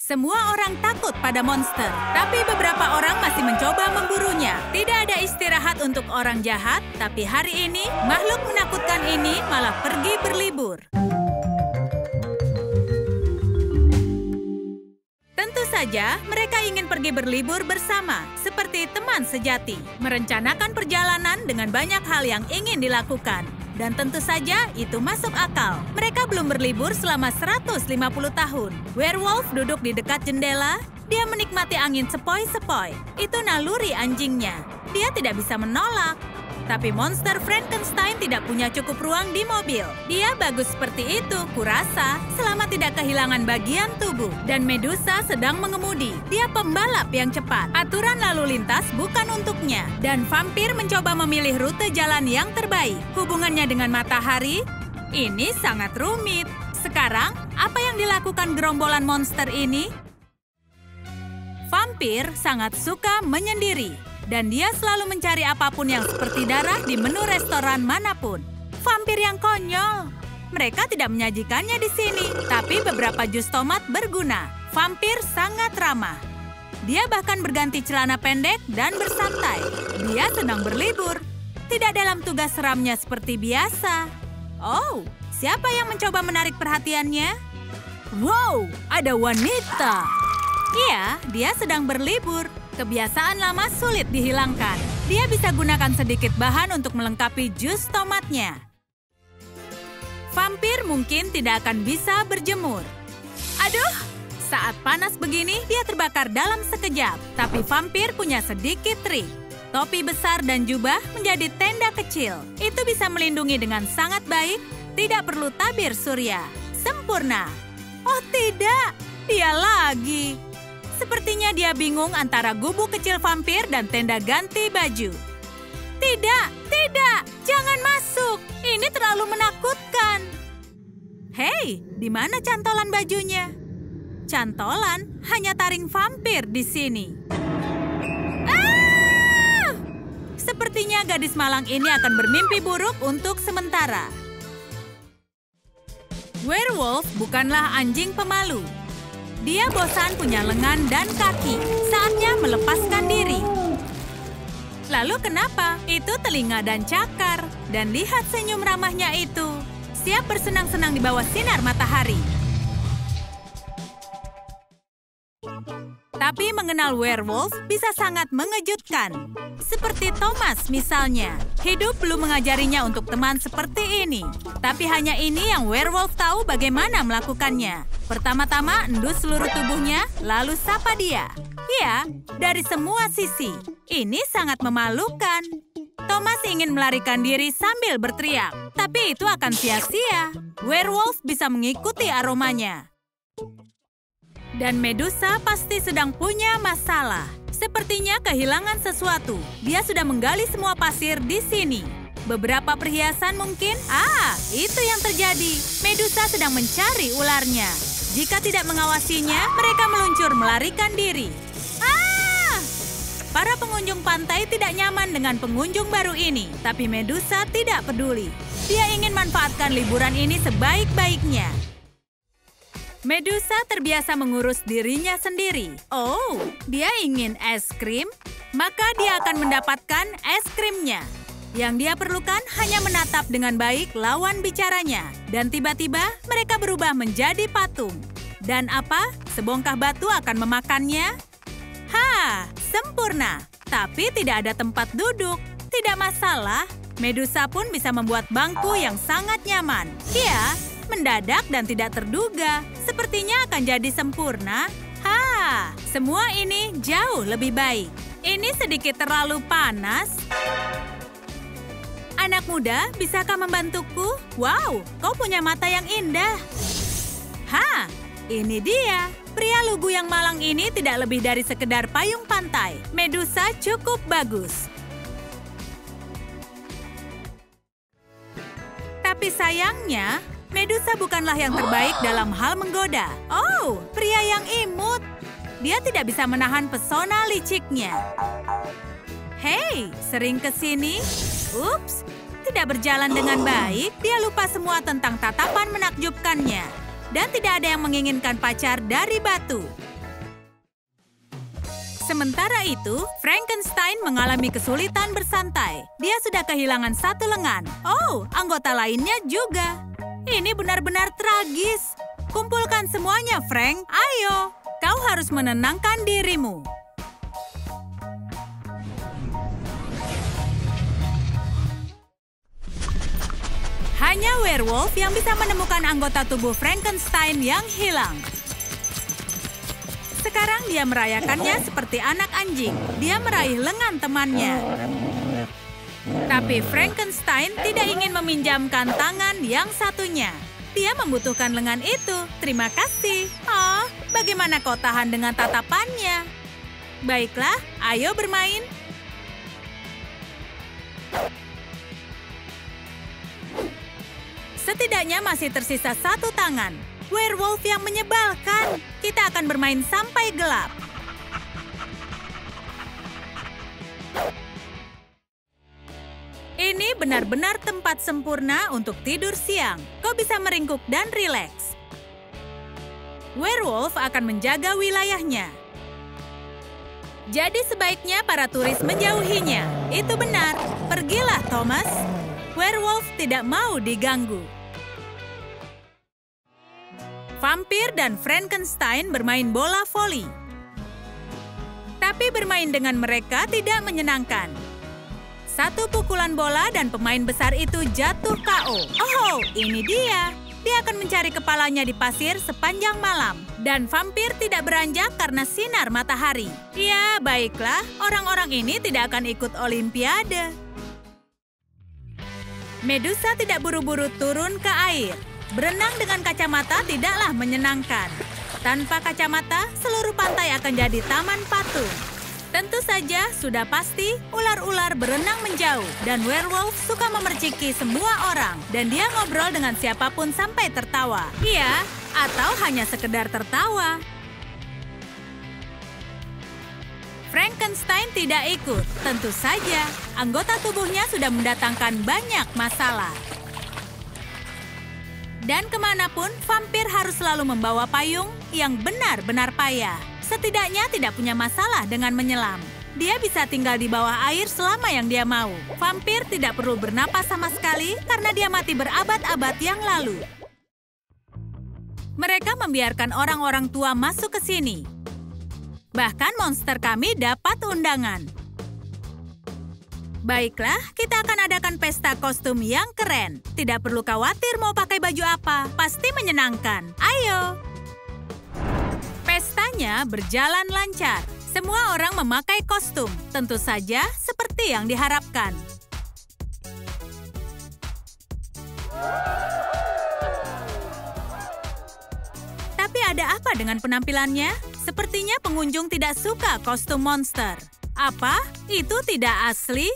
Semua orang takut pada monster, tapi beberapa orang masih mencoba memburunya. Tidak ada istirahat untuk orang jahat, tapi hari ini makhluk menakutkan ini malah pergi berlibur. Tentu saja, mereka ingin pergi berlibur bersama, seperti teman sejati. Merencanakan perjalanan dengan banyak hal yang ingin dilakukan. Dan tentu saja itu masuk akal. Mereka belum berlibur selama 150 tahun. Werewolf duduk di dekat jendela. Dia menikmati angin sepoi-sepoi. Itu naluri anjingnya. Dia tidak bisa menolak. Tapi monster Frankenstein tidak punya cukup ruang di mobil. Dia bagus seperti itu, kurasa, selama tidak kehilangan bagian tubuh. Dan Medusa sedang mengemudi. Dia pembalap yang cepat. Aturan lalu lintas bukan untuknya. Dan vampir mencoba memilih rute jalan yang terbaik. Hubungannya dengan matahari, ini sangat rumit. Sekarang, apa yang dilakukan gerombolan monster ini? Vampir sangat suka menyendiri. Dan dia selalu mencari apapun yang seperti darah di menu restoran manapun. Vampir yang konyol. Mereka tidak menyajikannya di sini, tapi beberapa jus tomat berguna. Vampir sangat ramah. Dia bahkan berganti celana pendek dan bersantai. Dia sedang berlibur. Tidak dalam tugas seramnya seperti biasa. Oh, siapa yang mencoba menarik perhatiannya? Wow, ada wanita. Iya, dia sedang berlibur. Kebiasaan lama sulit dihilangkan. Dia bisa gunakan sedikit bahan untuk melengkapi jus tomatnya. Vampir mungkin tidak akan bisa berjemur. Aduh, saat panas begini dia terbakar dalam sekejap. Tapi vampir punya sedikit trik. Topi besar dan jubah menjadi tenda kecil. Itu bisa melindungi dengan sangat baik. Tidak perlu tabir surya. Sempurna. Oh tidak, dia lagi. Sepertinya dia bingung antara gubuk kecil vampir dan tenda ganti baju. Tidak, tidak, jangan masuk. Ini terlalu menakutkan. Hei, di mana cantolan bajunya? Cantolan hanya taring vampir di sini. Ah! Sepertinya gadis malang ini akan bermimpi buruk untuk sementara. Werewolf bukanlah anjing pemalu. Dia bosan punya lengan dan kaki. Saatnya melepaskan diri. Lalu kenapa? Itu telinga dan cakar. Dan lihat senyum ramahnya itu. Siap bersenang-senang di bawah sinar matahari. Tapi mengenal werewolf bisa sangat mengejutkan. Seperti Thomas misalnya. Hidup belum mengajarinya untuk teman seperti ini. Tapi hanya ini yang werewolf tahu bagaimana melakukannya. Pertama-tama endus seluruh tubuhnya, lalu sapa dia. Ya, dari semua sisi. Ini sangat memalukan. Thomas ingin melarikan diri sambil berteriak. Tapi itu akan sia-sia. Werewolf bisa mengikuti aromanya. Dan Medusa pasti sedang punya masalah. Sepertinya kehilangan sesuatu. Dia sudah menggali semua pasir di sini. Beberapa perhiasan mungkin? Ah, itu yang terjadi. Medusa sedang mencari ularnya. Jika tidak mengawasinya, mereka meluncur melarikan diri. Ah! Para pengunjung pantai tidak nyaman dengan pengunjung baru ini. Tapi Medusa tidak peduli. Dia ingin manfaatkan liburan ini sebaik-baiknya. Medusa terbiasa mengurus dirinya sendiri. Oh, dia ingin es krim? Maka dia akan mendapatkan es krimnya. Yang dia perlukan hanya menatap dengan baik lawan bicaranya. Dan tiba-tiba mereka berubah menjadi patung. Dan apa? Sebongkah batu akan memakannya? Ha, sempurna. Tapi tidak ada tempat duduk. Tidak masalah. Medusa pun bisa membuat bangku yang sangat nyaman. Ya, mendadak dan tidak terduga. Sepertinya akan jadi sempurna. Ha, semua ini jauh lebih baik. Ini sedikit terlalu panas. Anak muda, bisakah membantuku? Wow, kau punya mata yang indah. Ha, ini dia. Pria lugu yang malang ini tidak lebih dari sekedar payung pantai. Medusa cukup bagus. Tapi sayangnya, Medusa bukanlah yang terbaik dalam hal menggoda. Oh, pria yang imut. Dia tidak bisa menahan pesona liciknya. Hei, sering ke sini? Ups, tidak berjalan dengan baik. Dia lupa semua tentang tatapan menakjubkannya. Dan tidak ada yang menginginkan pacar dari batu. Sementara itu, Frankenstein mengalami kesulitan bersantai. Dia sudah kehilangan satu lengan. Oh, anggota lainnya juga. Ini benar-benar tragis. Kumpulkan semuanya, Frank. Ayo, kau harus menenangkan dirimu. Hanya werewolf yang bisa menemukan anggota tubuh Frankenstein yang hilang. Sekarang dia merayakannya seperti anak anjing. Dia meraih lengan temannya. Tapi Frankenstein tidak ingin meminjamkan tangan yang satunya. Dia membutuhkan lengan itu. Terima kasih. Oh, bagaimana kau tahan dengan tatapannya? Baiklah, ayo bermain. Setidaknya masih tersisa satu tangan. Werewolf yang menyebalkan. Kita akan bermain sampai gelap. Ini benar-benar tempat sempurna untuk tidur siang. Kau bisa meringkuk dan rileks. Werewolf akan menjaga wilayahnya. Jadi sebaiknya para turis menjauhinya. Itu benar. Pergilah, Thomas. Werewolf tidak mau diganggu. Vampir dan Frankenstein bermain bola voli. Tapi bermain dengan mereka tidak menyenangkan. Satu pukulan bola dan pemain besar itu jatuh KO. Oh, ini dia. Dia akan mencari kepalanya di pasir sepanjang malam. Dan vampir tidak beranjak karena sinar matahari. Ya, baiklah. Orang-orang ini tidak akan ikut Olimpiade. Medusa tidak buru-buru turun ke air. Berenang dengan kacamata tidaklah menyenangkan. Tanpa kacamata, seluruh pantai akan jadi taman patung. Tentu saja, sudah pasti ular-ular berenang menjauh. Dan werewolf suka memerciki semua orang. Dan dia ngobrol dengan siapapun sampai tertawa. Iya, atau hanya sekedar tertawa. Frankenstein tidak ikut. Tentu saja, anggota tubuhnya sudah mendatangkan banyak masalah. Dan kemanapun, vampir harus selalu membawa payung yang benar-benar payah. Setidaknya tidak punya masalah dengan menyelam. Dia bisa tinggal di bawah air selama yang dia mau. Vampir tidak perlu bernapas sama sekali karena dia mati berabad-abad yang lalu. Mereka membiarkan orang-orang tua masuk ke sini. Bahkan monster kami dapat undangan. Baiklah, kita akan adakan pesta kostum yang keren. Tidak perlu khawatir mau pakai baju apa. Pasti menyenangkan. Ayo! Pestanya berjalan lancar. Semua orang memakai kostum. Tentu saja seperti yang diharapkan. Tapi ada apa dengan penampilannya? Sepertinya pengunjung tidak suka kostum monster. Apa? Itu tidak asli?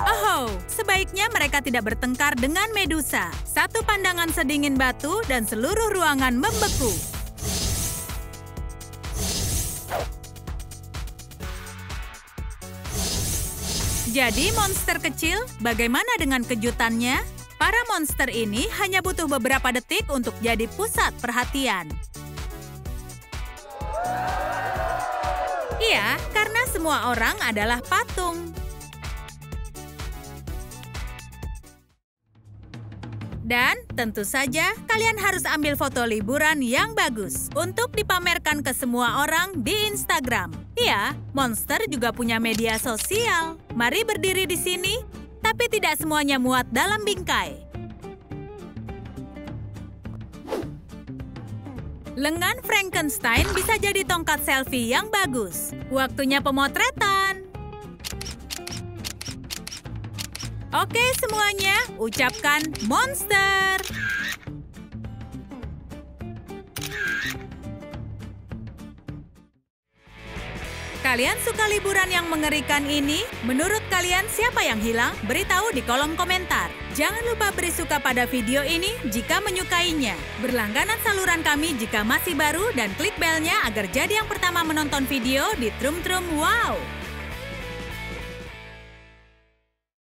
Oh, sebaiknya mereka tidak bertengkar dengan Medusa. Satu pandangan sedingin batu dan seluruh ruangan membeku. Jadi monster kecil, bagaimana dengan kejutannya? Para monster ini hanya butuh beberapa detik untuk jadi pusat perhatian. Iya, karena semua orang adalah patung. Dan tentu saja, kalian harus ambil foto liburan yang bagus untuk dipamerkan ke semua orang di Instagram. Iya, monster juga punya media sosial. Mari berdiri di sini, tapi tidak semuanya muat dalam bingkai. Lengan Frankenstein bisa jadi tongkat selfie yang bagus. Waktunya pemotretan. Oke semuanya, ucapkan monster. Kalian suka liburan yang mengerikan ini? Menurut kalian siapa yang hilang? Beritahu di kolom komentar. Jangan lupa beri suka pada video ini jika menyukainya. Berlangganan saluran kami jika masih baru dan klik belnya agar jadi yang pertama menonton video di Trum Trum Wow.